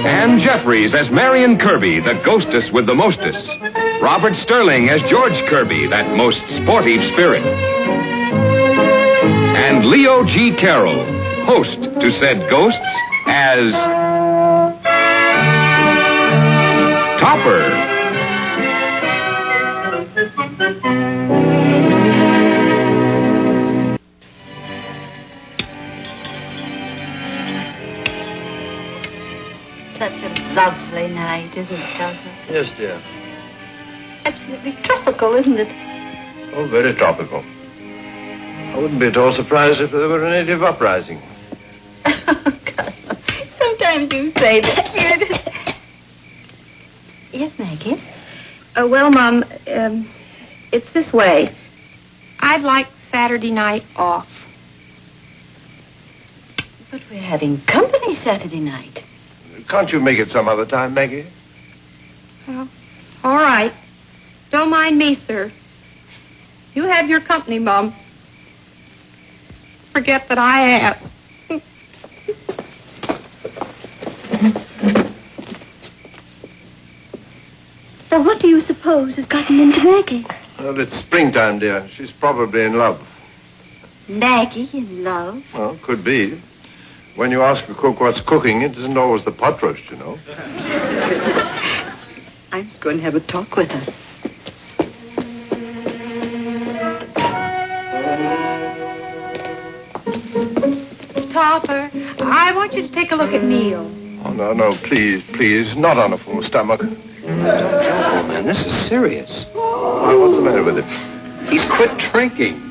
Ann Jeffries as Marion Kirby, the ghostess with the mostess. Robert Sterling as George Kirby, that most sportive spirit. And Leo G. Carroll, host to said ghosts, as Topper. Such a lovely night, isn't it, Topper? Yes, dear. Absolutely tropical, isn't it? Oh, very tropical. I wouldn't be at all surprised if there were a native uprising. Oh, Cosmo, sometimes you say the cutest. Yes, Maggie? Well, Mom, it's this way. I'd like Saturday night off. But we're having company Saturday night. Can't you make it some other time, Maggie? Well, all right. Don't mind me, sir. You have your company, Mom. Forget that I asked. Now, what do you suppose has gotten into Maggie? Well, it's springtime, dear. She's probably in love. Maggie in love? Well, could be. When you ask a cook what's cooking, it isn't always the pot roast, you know. I'm just going to have a talk with her. Topper, I want you to take a look at Neil. Oh, no, please. Not on a full stomach. Don't joke, man. This is serious. Why, what's the matter with him? He's quit drinking.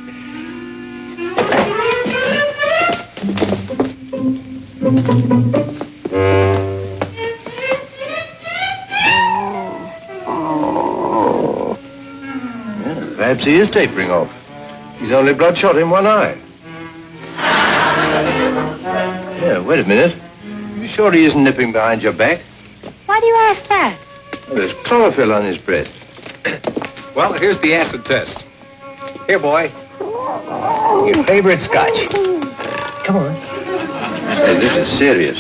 Oh. Yeah, perhaps he is tapering off. He's only bloodshot in one eye. Yeah, wait a minute. You sure he isn't nipping behind your back? Why do you ask that? Well, there's chlorophyll on his breast. Well, here's the acid test. Here, boy. Your favorite scotch. Come on. Hey, this is serious.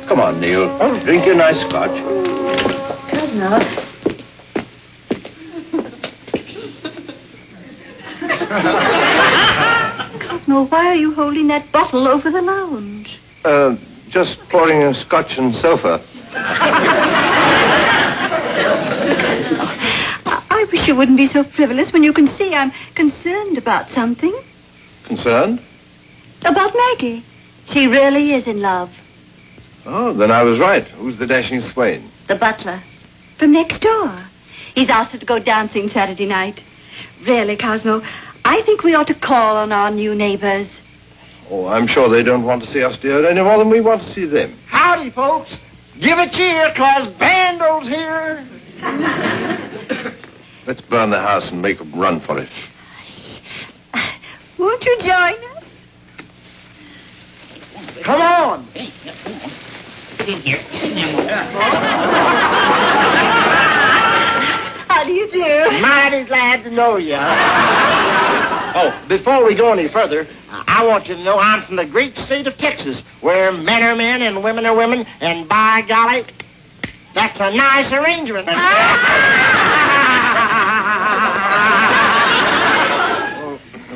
Come on, Neil. Drink your nice scotch. Cosmo. Cosmo, why are you holding that bottle over the lounge? Just pouring a scotch and sofa. I wish you wouldn't be so frivolous when you can see I'm concerned about something. Concerned? About Maggie. She really is in love. Oh, then I was right. Who's the dashing swain? The butler. From next door. He's asked her to go dancing Saturday night. Really, Cosmo, I think we ought to call on our new neighbors. Oh, I'm sure they don't want to see us, dear, any more than we want to see them. Howdy, folks. Give a cheer, 'cause Bando's here. Let's burn the house and make a run for it. Won't you join us? Come on. How do you do? Mighty glad to know you. Oh, before we go any further, I want you to know I'm from the great state of Texas, where men are men and women are women, and by golly, that's a nice arrangement.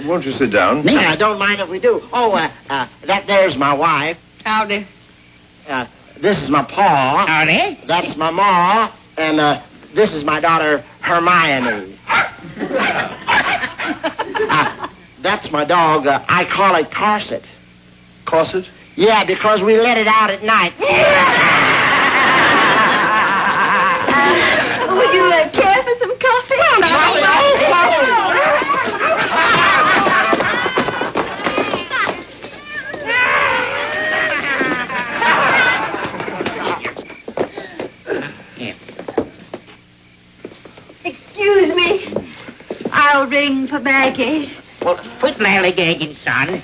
Won't you sit down? I don't mind if we do. Oh, that there's my wife. Howdy. This is my pa. Howdy. That's my ma. And this is my daughter, Hermione. That's my dog. I call it Corset. Corset? Yeah, because we let it out at night. Would you care for some coffee? Excuse me. I'll ring for Maggie. Well, quit lollygagging, son.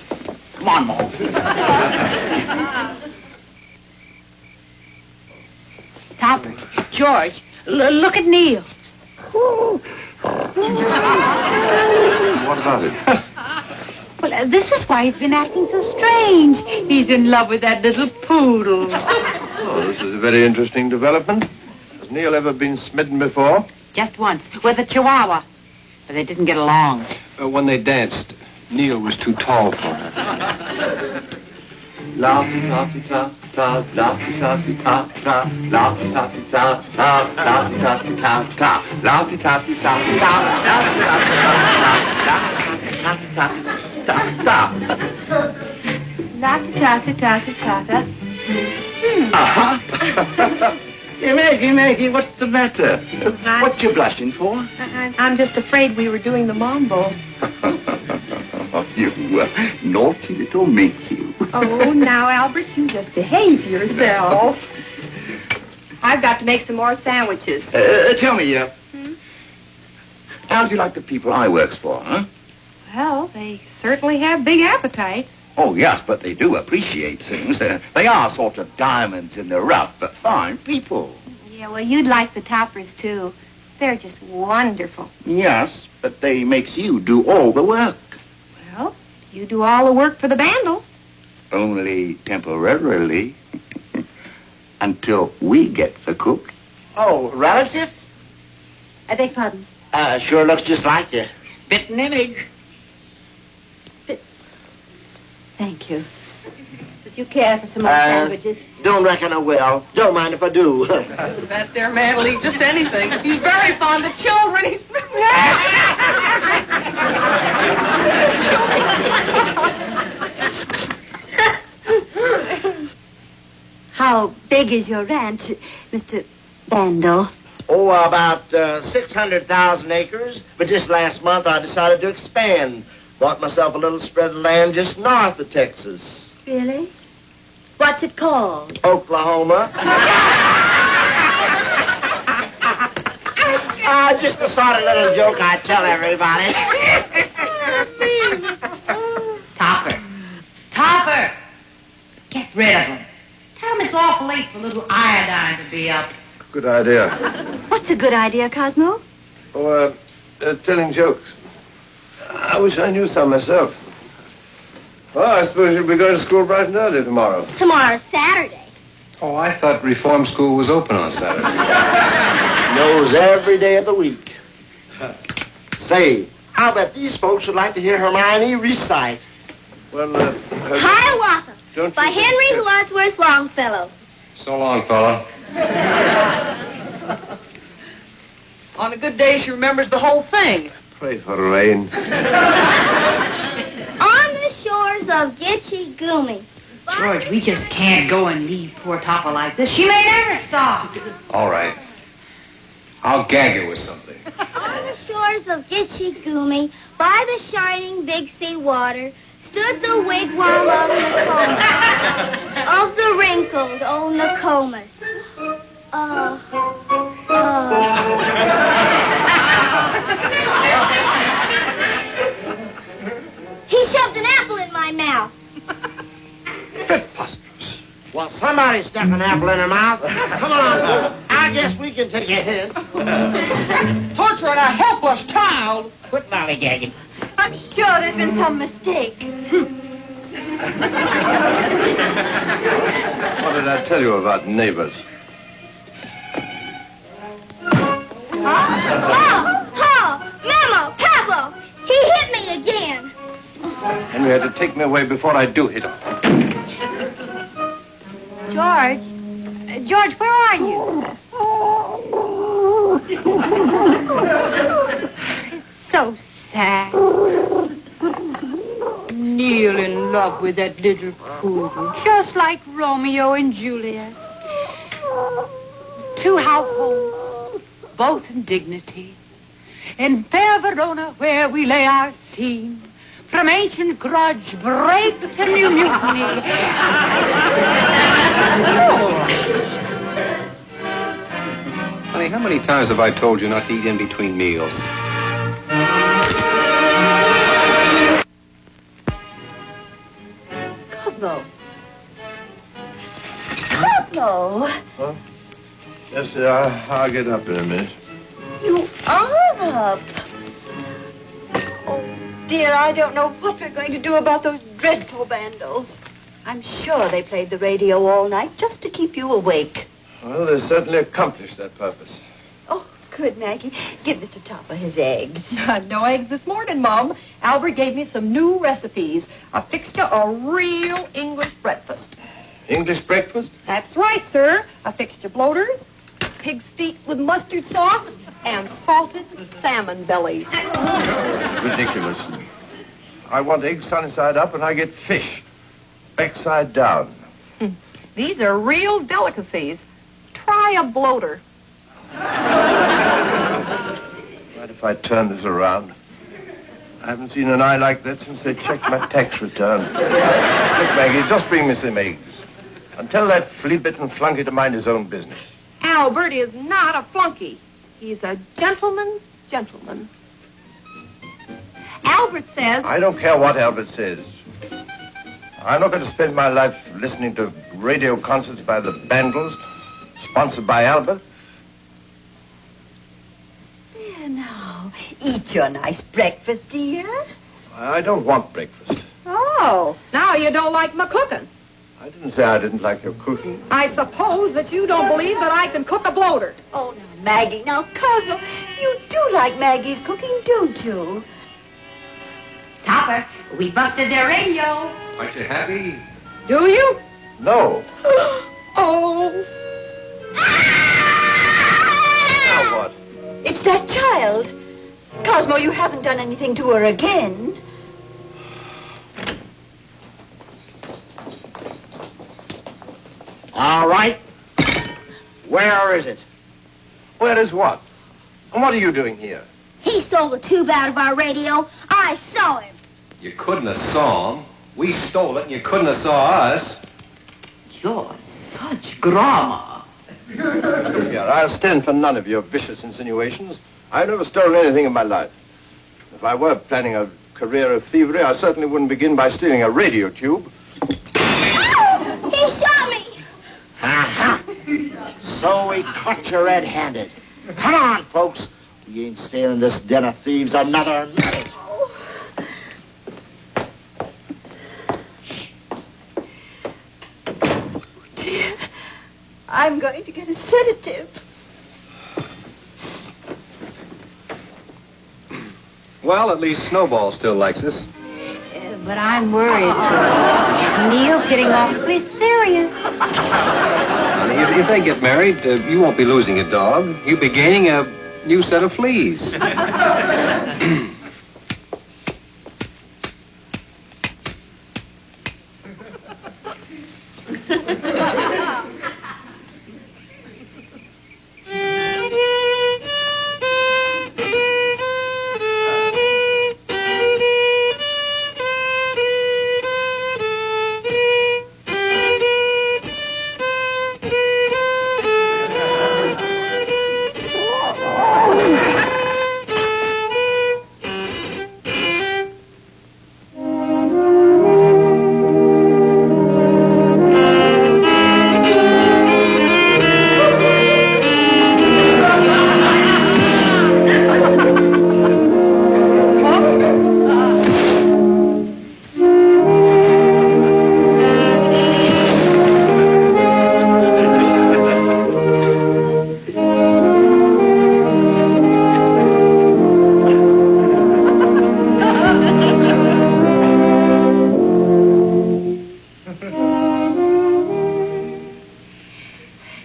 Come on, Mo. Topper, George, look at Neil. What about it? Well, this is why he's been acting so strange. He's in love with that little poodle. Oh, this is a very interesting development. Has Neil ever been smitten before? Just once, with a chihuahua. But they didn't get along. When they danced, Neil was too tall for her. La-ti-ta-ti-ta-ta, la-ti-ta-ti-ta-ta, la-ti-ta-ti-ta-ta, la-ti-ta-ti-ta-ta, la-ti-ta-ti-ta-ta, la-ti-ta-ti-ta-ta. La-ti-ta-ti-ta-ti-ta-ta. Hey, Maggie, what's the matter? What you blushing for? I'm just afraid we were doing the mambo. You naughty little minx, you. Oh, now, Albert, you just behave yourself. I've got to make some more sandwiches. Tell me, how do you like the people I works for, huh? Well, they certainly have big appetites. Oh, yes, but they do appreciate things. They are sort of diamonds in the rough, but fine people. Yeah, well, you'd like the toppers, too. They're just wonderful. Yes, but they makes you do all the work. Well, you do all the work for the Bandles. Only temporarily. Until we get the cook. Oh, relative? I beg pardon. Sure looks just like you. Spitting image. Thank you. Would you care for some more sandwiches? Don't reckon I will. Don't mind if I do. That there man will eat just anything. He's very fond of children. He's... How big is your ranch, Mr. Bandle? Oh, about 600,000 acres. But just last month I decided to expand. Bought myself a little spread of land just north of Texas. Really? What's it called? Oklahoma. Just a sort of little joke I tell everybody. Topper. Get rid of him. Tell him it's awful late for little iodine to be up. Good idea. What's a good idea, Cosmo? Oh, telling jokes. I wish I knew some myself. Well, I suppose you'll be going to school bright and early tomorrow. Tomorrow's Saturday. Oh, I thought reform school was open on Saturday. Knows every day of the week. Say, I'll bet these folks would like to hear Hermione recite. Well, Hiawatha don't by you Henry think- Wadsworth Longfellow. So long, fella. On a good day, she remembers the whole thing. Pray for rain. On the shores of Gitche Gumee. George, we just can't go and leave poor Topper like this. She may never stop. All right. I'll gag her with something. On the shores of Gitche Gumee, by the shining Big Sea water, stood the wigwam of Nokomis, of the wrinkled old Nokomis. He shoved an apple in my mouth. Well, somebody stuck an apple in her mouth. Come on, I guess we can take a hint. Torturing a helpless child. Quit lollygagging. I'm sure there's been some mistake. What did I tell you about neighbors? Mama, Pablo, he hit me again. And you had to take me away before I do hit him. George, where are you? It's so sad. Neil in love with that little poodle, just like Romeo and Juliet. Two households, both in dignity. In fair Verona, where we lay our scene, from ancient grudge break to new mutiny. Honey, how many times have I told you not to eat in between meals? Cosmo. Cosmo. Huh? Yes, sir, I'll get up in a minute. You are up. Oh, dear, I don't know what we're going to do about those dreadful Bandles. I'm sure they played the radio all night just to keep you awake. Well, they certainly accomplished that purpose. Oh, good, Maggie. Give Mr. Topper his eggs. No eggs this morning, Mom. Albert gave me some new recipes. I fixed you a real English breakfast. English breakfast? That's right, sir. I fixed you bloaters, pig's feet with mustard sauce, and salted salmon bellies. Ridiculous. I want eggs sunny side up and I get fish backside down. These are real delicacies. Try a bloater. Mind if I turn this around? I haven't seen an eye like that since they checked my tax return. Look, Maggie, just bring me some eggs. And tell that flea-bitten flunky to mind his own business. Albert is not a flunky. He's a gentleman's gentleman. Albert says... I don't care what Albert says. I'm not going to spend my life listening to radio concerts by the Bandles, sponsored by Albert. There now. Eat your nice breakfast, dear. I don't want breakfast. Oh, now you don't like my cooking. I didn't say I didn't like your cooking. I suppose that you don't believe that I can cook a bloater. Oh, now, Maggie. Now, Cosmo, you do like Maggie's cooking, don't you? Topper, we busted their radio. Aren't you happy? Do you? No. Oh. Now what? It's that child. Cosmo, you haven't done anything to her again. All right. Where is it? Where is what? And what are you doing here? He stole the tube out of our radio. I saw him. You couldn't have saw him. We stole it, and you couldn't have saw us. You're such grammar. Here, I'll stand for none of your vicious insinuations. I've never stolen anything in my life. If I were planning a career of thievery, I certainly wouldn't begin by stealing a radio tube. Oh, he shot me. Uh-huh. So we caught you red-handed. Come on, folks. We ain't staying in this den of thieves another minute. Dear, I'm going to get a sedative. Well, at least Snowball still likes us. But I'm worried. Neil's getting awfully serious. Honey, if they get married, you won't be losing a dog. You'll be gaining a new set of fleas.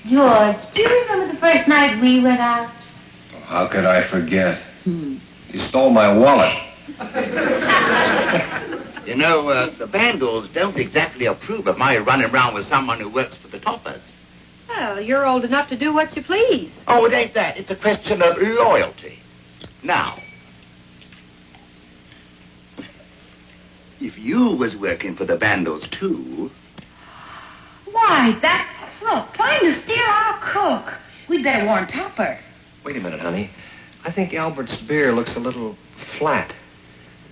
George, do you remember the first night we went out? How could I forget? You stole my wallet. You know, the Vandals don't exactly approve of my running around with someone who works for the Toppers. Well, you're old enough to do what you please. Oh, it ain't that. It's a question of loyalty. Now, if you was working for the Vandals, too... Why, that's... Look, trying to steer our cook. We'd better warn Topper. Wait a minute, honey. I think Albert's beer looks a little flat.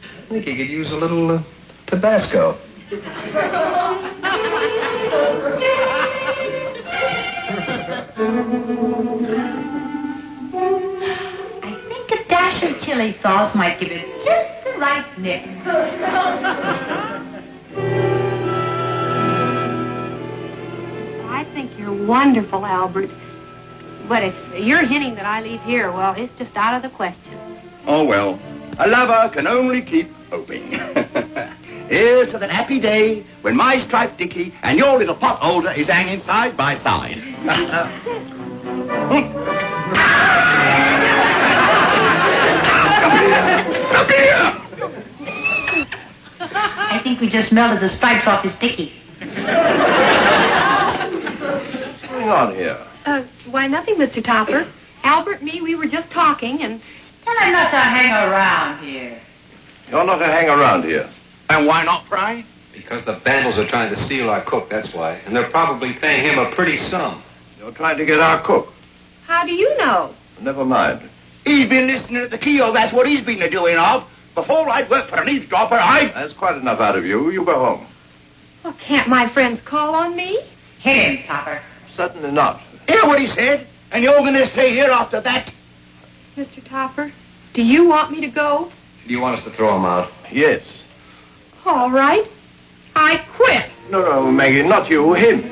I think he could use a little Tabasco. I think a dash of chili sauce might give it just the right nick. You're wonderful, Albert. But if you're hinting that I leave here, well, it's just out of the question. Oh, well, a lover can only keep hoping. Here's to that happy day when my striped dicky and your little pot holder is hanging side by side. Come here. I think we just melted the stripes off his dicky. What's going on here? Why, nothing, Mr. Topper. Albert and me, we were just talking, and... Tell him not to hang around here. You're not to hang around here. And why not, Fry? Because the Vandals are trying to steal our cook, that's why. And they're probably paying him a pretty sum. You're trying to get our cook. How do you know? Never mind. He's been listening at the keyhole, that's what he's been doing of. Before I'd work for an eavesdropper, That's quite enough out of you. You go home. Well, can't my friends call on me? Hit him, Topper. Certainly not. Hear what he said? And you're going to stay here after that? Mr. Topper, do you want me to go? Do you want us to throw him out? Yes. All right. I quit. No, Maggie, not you. Him.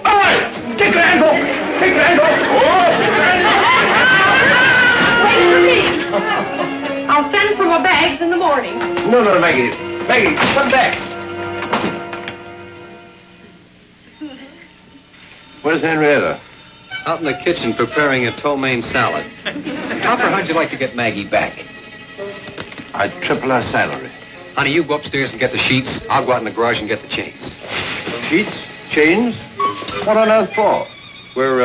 All right. Take your hand off. Take your hand off. Wait for me. I'll send for my bags in the morning. No, Maggie. Maggie, come back. Where's Henrietta? Out in the kitchen preparing a ptomaine salad. Topper, how'd you like to get Maggie back? I'd triple her salary. Honey, you go upstairs and get the sheets. I'll go out in the garage and get the chains. Sheets? Chains? What on earth for? We're,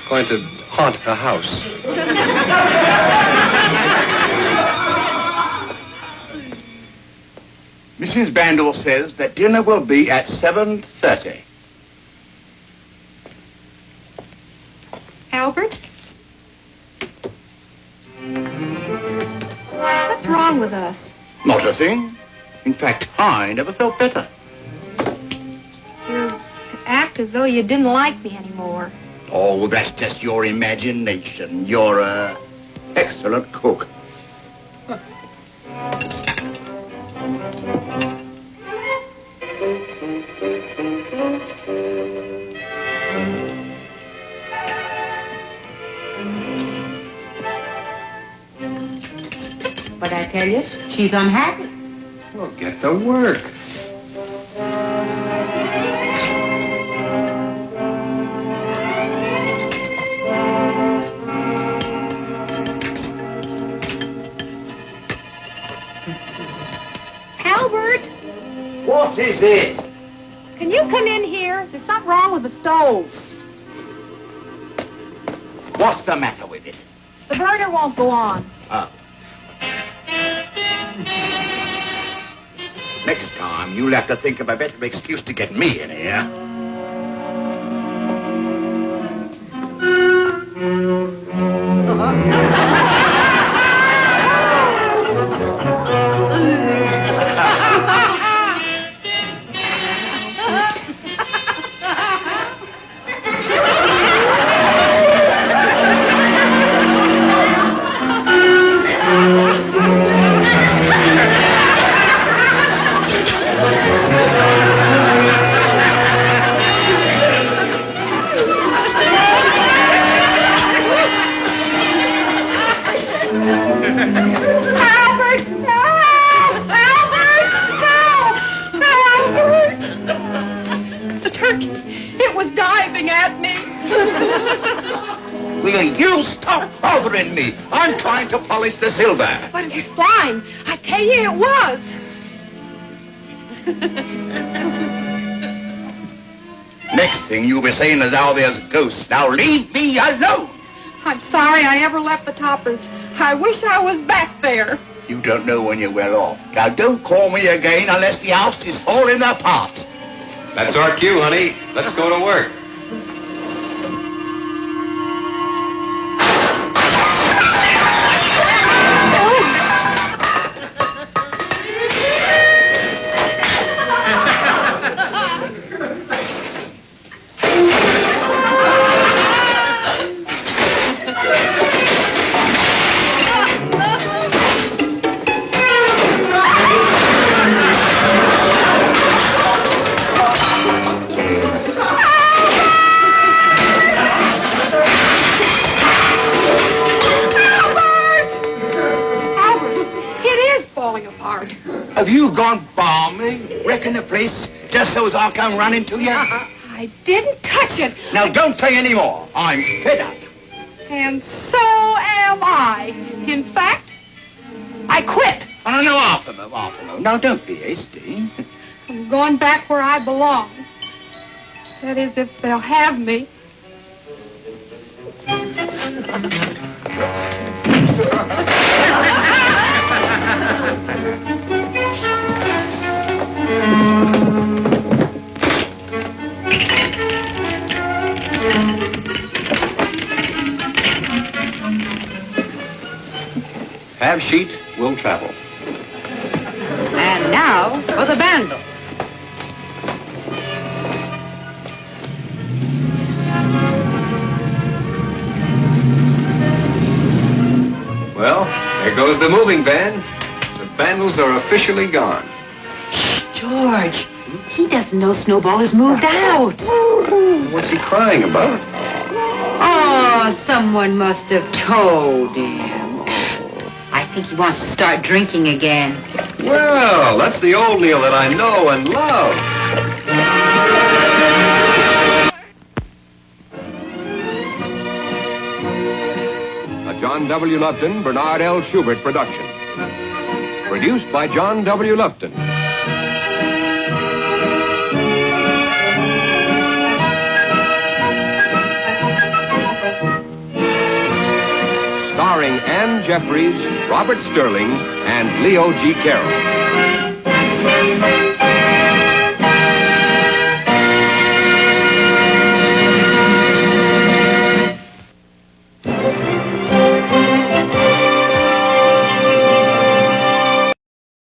going to haunt a house. Mrs. Bandel says that dinner will be at 7:30. Albert? What's wrong with us? Not a thing. In fact, I never felt better. You act as though you didn't like me anymore. Oh, that's just your imagination. You're a excellent cook. But I tell you, she's unhappy. Well, get to work. Albert, What is it? can you come in here? There's something wrong with the stove. What's the matter with it? The burner won't go on. Next time, you'll have to think of a better excuse to get me in here. Albert, no! Albert, no! Albert! The turkey, it was diving at me. Will you stop bothering me? I'm trying to polish the silver. But it was flying. I tell you, it was. Next thing you'll be saying is how there's ghosts. Now leave me alone. I'm sorry I ever left the Toppers. I wish I was back there. You don't know when you're well off. Now don't call me again unless the house is falling apart. That's our cue, honey. Let's go to work. Have you gone balmy? Wrecking the place just so as I'll come running to you? I didn't touch it. Now, don't say any more. I'm fed up. And so am I. In fact, I quit. Oh, no, off them. Now, don't be hasty. I'm going back where I belong. That is, if they'll have me. Have sheet, will travel. And now for the bundle. Well, there goes the moving van. The Vandals are officially gone. George, he doesn't know Snowball has moved out. What's he crying about? Oh, someone must have told him. I think he wants to start drinking again. Well, that's the old Neil that I know and love. A John W. Lupton, Bernard L. Schubert production. Produced by John W. Lupton. Starring Ann Jeffries, Robert Sterling, and Leo G. Carroll.